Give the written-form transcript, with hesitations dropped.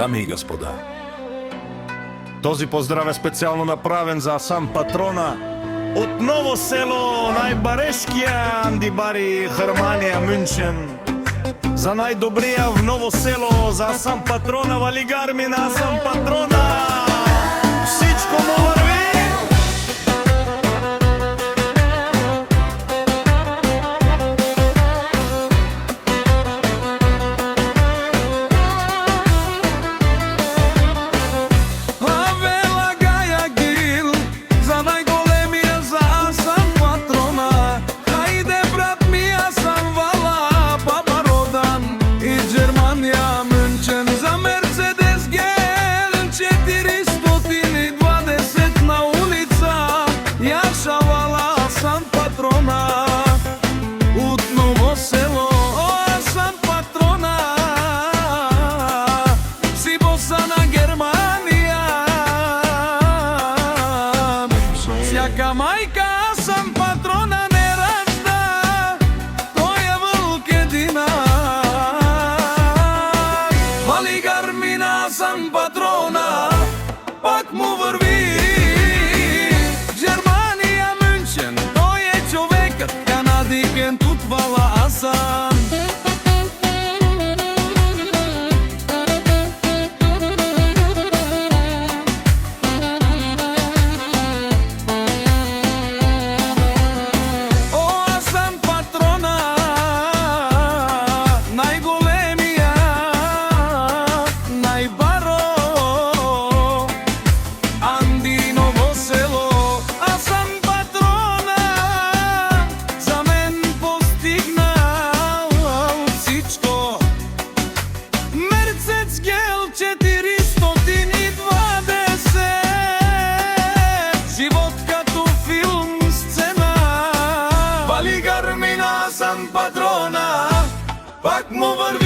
Дами и господа, този поздрав е специално направен за сам патрона от Ново село, най-барешкия Андибари, Хърмания, Мюнчен. За най-добрия в Ново село, за сам патрона, вали гармина, сам патрона. Всичко му върви. Всяка майка сам патрона не ражда, той е вълк единак. Вали гармина сам патрона, пак му върви. Германия, Мюнчен, той е човекът, канадикент от Вала Асан. Сам патрона, пак му върви.